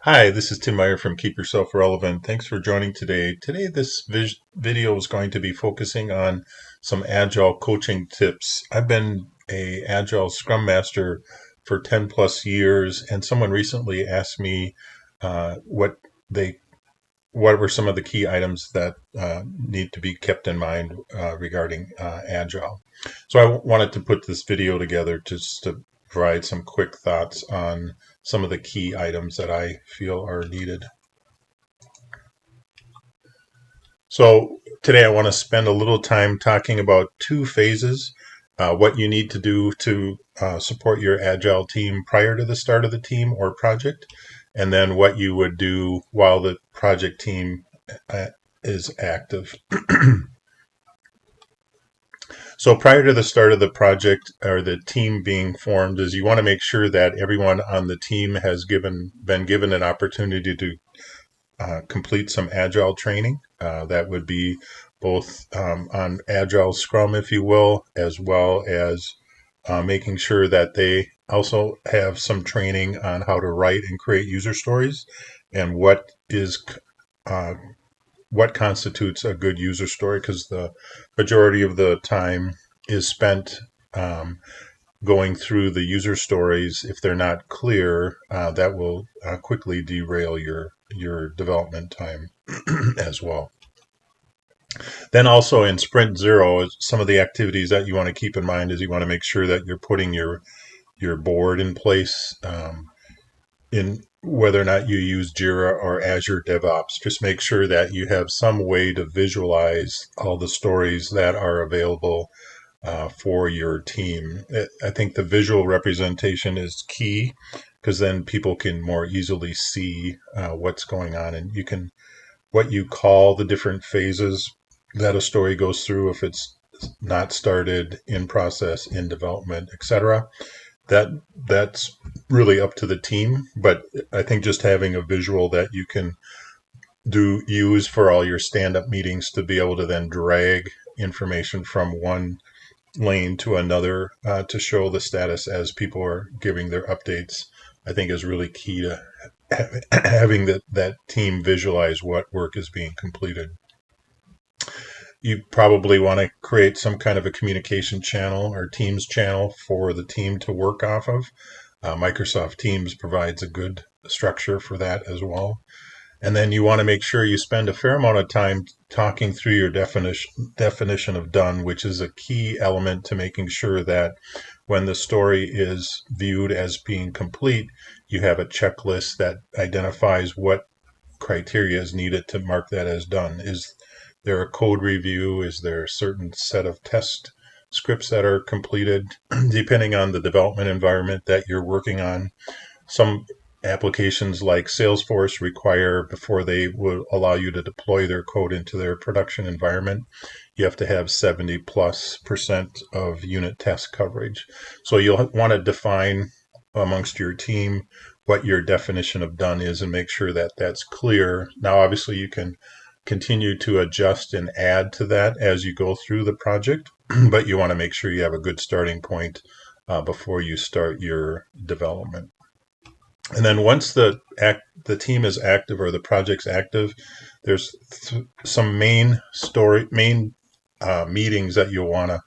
Hi, this is Tim Meyer from Keep Yourself Relevant. Thanks for joining today. Today, this video is going to be focusing on some Agile coaching tips. I've been a Agile Scrum Master for 10 plus years, and someone recently asked me what they what were some of the key items that need to be kept in mind regarding Agile. So I wanted to put this video together just to provide some quick thoughts on some of the key items that I feel are needed. So today I want to spend a little time talking about two phases, what you need to do to support your Agile team prior to the start of the team or project, and then what you would do while the project team uh, is active. So prior to the start of the project or the team being formed is you want to make sure that everyone on the team has been given an opportunity to complete some Agile training. That would be both on Agile Scrum, if you will, as well as making sure that they also have some training on how to write and create user stories and uh, what constitutes a good user story, because the majority of the time is spent um, going through the user stories. If they're not clear, that will quickly derail your development time as well. Then also in Sprint Zero, some of the activities that you want to keep in mind is you want to make sure that you're putting your board in place. In whether or not you use Jira or Azure DevOps, just make sure that you have some way to visualize all the stories that are available for your team. I think the visual representation is key because then people can more easily see what's going on, and you can what you call the different phases that a story goes through, if it's not started, in process, in development, etc. That that's really up to the team, but I think just having a visual that you can do use for all your stand-up meetings to be able to then drag information from one lane to another to show the status as people are giving their updates, I think is really key to having that team visualize what work is being completed. You probably want to create some kind of a communication channel or Teams channel for the team to work off of. Microsoft Teams provides a good structure for that as well. And then you want to make sure you spend a fair amount of time talking through your definition of done, which is a key element to making sure that when the story is viewed as being complete, you have a checklist that identifies what criteria is needed to mark that as done. Is there a code review? Is there a certain set of test scripts that are completed? Depending on the development environment that you're working on, some applications like Salesforce require, before they will allow you to deploy their code into their production environment, you have to have 70+% of unit test coverage. So you'll want to define amongst your team what your definition of done is and make sure that that's clear. Now, obviously, you can continue to adjust and add to that as you go through the project, but you want to make sure you have a good starting point before you start your development. And then once the team is active or the project's active, there's some main meetings that you'll want to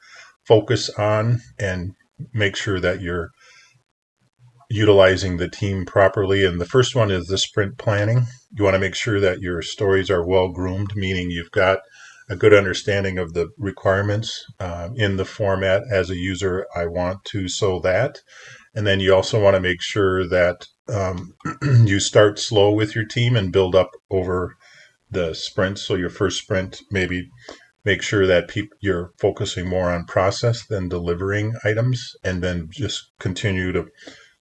focus on and make sure that you're utilizing the team properly. And the first one is the sprint planning. You want to make sure that your stories are well groomed, meaning you've got a good understanding of the requirements in the format as a user. I want to so that. And then you also want to make sure that you start slow with your team and build up over the sprints. So your first sprint, maybe make sure that you're focusing more on process than delivering items, and then just continue to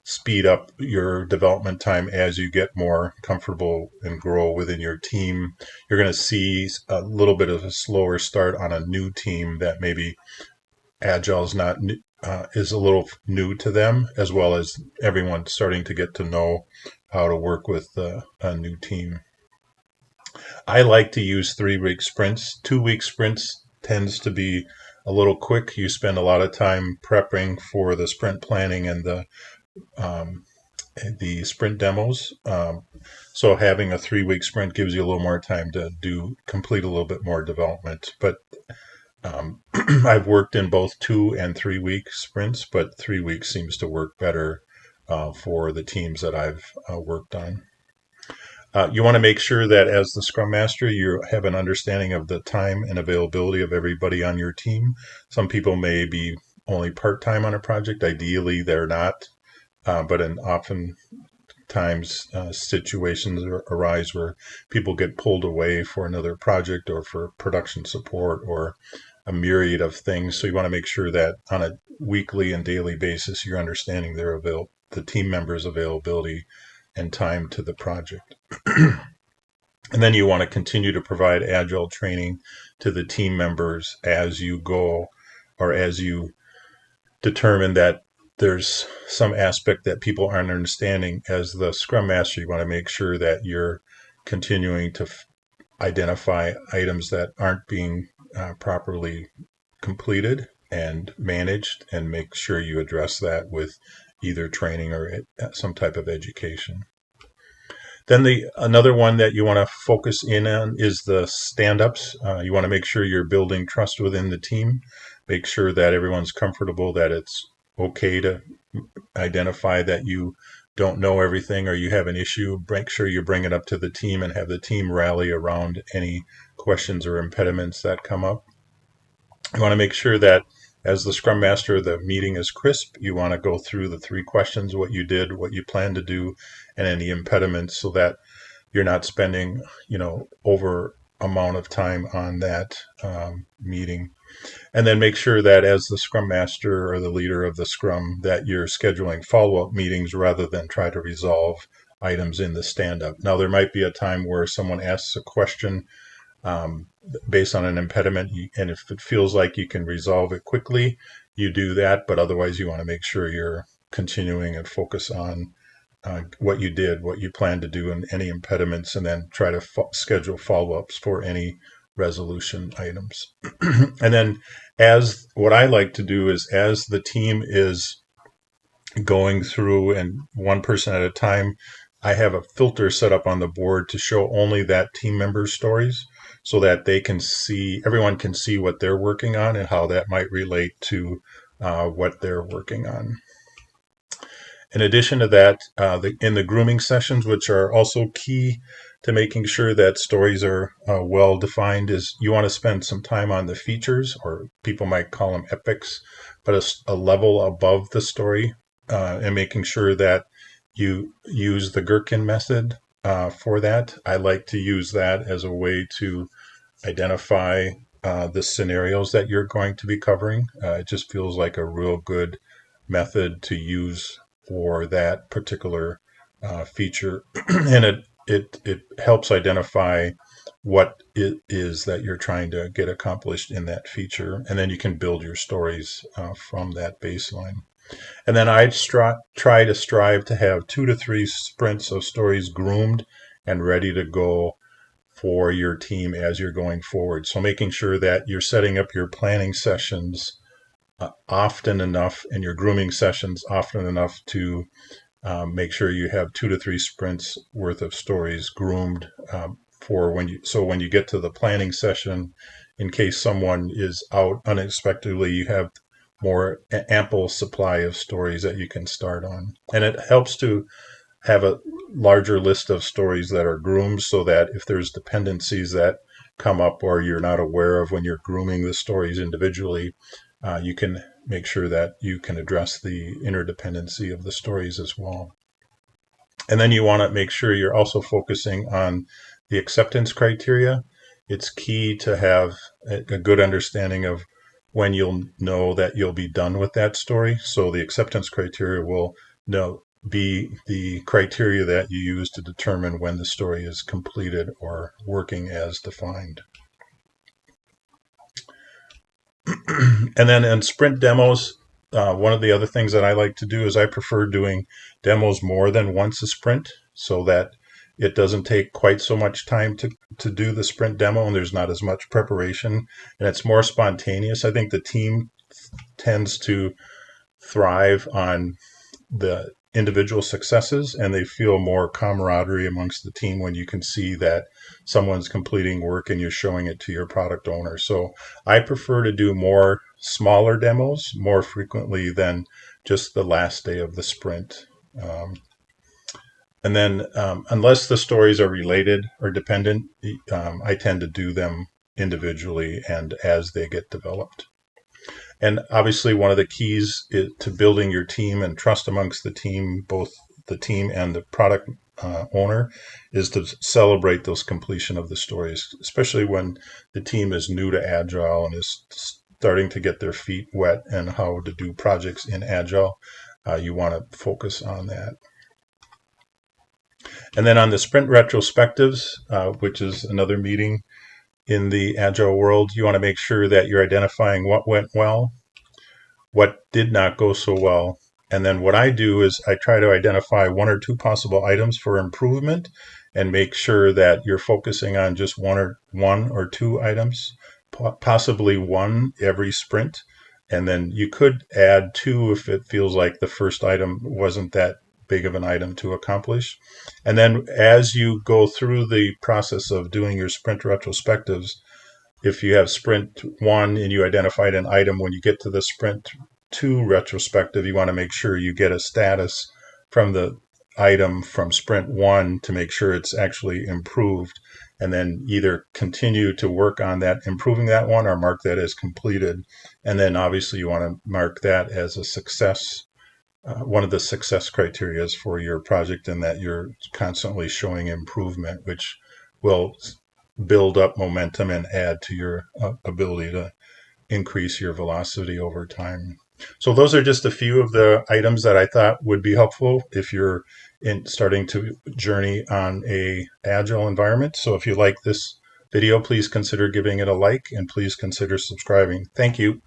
speed up your development time as you get more comfortable and grow within your team. You're going to see a little bit of a slower start on a new team that maybe Agile is not is a little new to them, as well as everyone starting to get to know how to work with a new team. I like to use 3-week sprints. 2-week sprints tends to be a little quick. You spend a lot of time prepping for the sprint planning and the um, the sprint demos. So having a 3 week sprint gives you a little more time to complete a little bit more development. But I've worked in both 2 and 3 week sprints, but 3 weeks seems to work better for the teams that I've worked on. You want to make sure that as the Scrum Master, you have an understanding of the time and availability of everybody on your team. Some people may be only part time on a project. Ideally, they're not, but in often times situations arise where people get pulled away for another project or for production support or a myriad of things. So you want to make sure that on a weekly and daily basis, you're understanding the team members' availability and time to the project. And then you want to continue to provide agile training to the team members as you go, or as you determine that there's some aspect that people aren't understanding. As the Scrum Master, you want to make sure that you're continuing to identify items that aren't being properly completed and managed, and make sure you address that with either training or some type of education. Then another one that you want to focus in on is the stand-ups. You want to make sure you're building trust within the team. Make sure that everyone's comfortable, that it's okay to identify that you don't know everything or you have an issue. Make sure you bring it up to the team and have the team rally around any questions or impediments that come up. You want to make sure that as the Scrum Master, the meeting is crisp. You want to go through the 3 questions: what you did, what you plan to do, and any impediments, so that you're not spending, over amount of time on that meeting. And then make sure that as the Scrum Master or the leader of the Scrum, that you're scheduling follow-up meetings rather than try to resolve items in the stand-up. Now, there might be a time where someone asks a question um, based on an impediment, and if it feels like you can resolve it quickly, you do that. But otherwise, you want to make sure you're continuing and focus on what you did, what you plan to do, and any impediments, and then try to schedule follow-ups for any resolution items. And then, as what I like to do is, as the team is going through and one person at a time, I have a filter set up on the board to show only that team member's stories, so that everyone can see what they're working on and how that might relate to what they're working on. In addition to that, in the grooming sessions, which are also key to making sure that stories are well defined, is you want to spend some time on the features, or people might call them epics, but a level above the story, and making sure that you use the Gherkin method for that. I like to use that as a way to identify the scenarios that you're going to be covering. It just feels like a real good method to use for that particular feature, and it helps identify what it is that you're trying to get accomplished in that feature, and then you can build your stories from that baseline. And then I try to strive to have 2 to 3 sprints of stories groomed and ready to go for your team as you're going forward. So making sure that you're setting up your planning sessions often enough, and your grooming sessions often enough, to make sure you have 2 to 3 sprints worth of stories groomed for when you get to the planning session, in case someone is out unexpectedly, you have more ample supply of stories that you can start on. And it helps to have a larger list of stories that are groomed, so that if there's dependencies that come up or you're not aware of when you're grooming the stories individually, you can make sure that you can address the interdependency of the stories as well. And then you want to make sure you're also focusing on the acceptance criteria. It's key to have a good understanding of when you'll know that you'll be done with that story. So the acceptance criteria will be the criteria that you use to determine when the story is completed or working as defined. And then in sprint demos, one of the other things that I like to do is I prefer doing demos more than once a sprint, so that it doesn't take quite so much time to do the sprint demo, and there's not as much preparation, and it's more spontaneous. I think the team tends to thrive on the individual successes, and they feel more camaraderie amongst the team when you can see that someone's completing work and you're showing it to your product owner. So I prefer to do more smaller demos more frequently than just the last day of the sprint. Um, and then, unless the stories are related or dependent, I tend to do them individually and as they get developed. And obviously, one of the keys to building your team and trust amongst the team, both the team and the product owner, is to celebrate those completion of the stories, especially when the team is new to Agile and is starting to get their feet wet and how to do projects in Agile. You want to focus on that. And then on the sprint retrospectives, which is another meeting in the Agile world, you want to make sure that you're identifying what went well, what did not go so well. And then what I do is I try to identify one or two possible items for improvement and make sure that you're focusing on just one or two items, possibly one every sprint. And then you could add two if it feels like the first item wasn't that big of an item to accomplish. And then as you go through the process of doing your sprint retrospectives, if you have sprint one and you identified an item, when you get to the sprint two retrospective, you want to make sure you get a status from the item from sprint one to make sure it's actually improved, and then either continue to work on that, improving that one, or mark that as completed. And then obviously you want to mark that as a success, one of the success criteria for your project, and that you're constantly showing improvement, which will build up momentum and add to your ability to increase your velocity over time. So those are just a few of the items that I thought would be helpful if you're starting to journey on a agile environment. So if you like this video, please consider giving it a like and please consider subscribing. Thank you.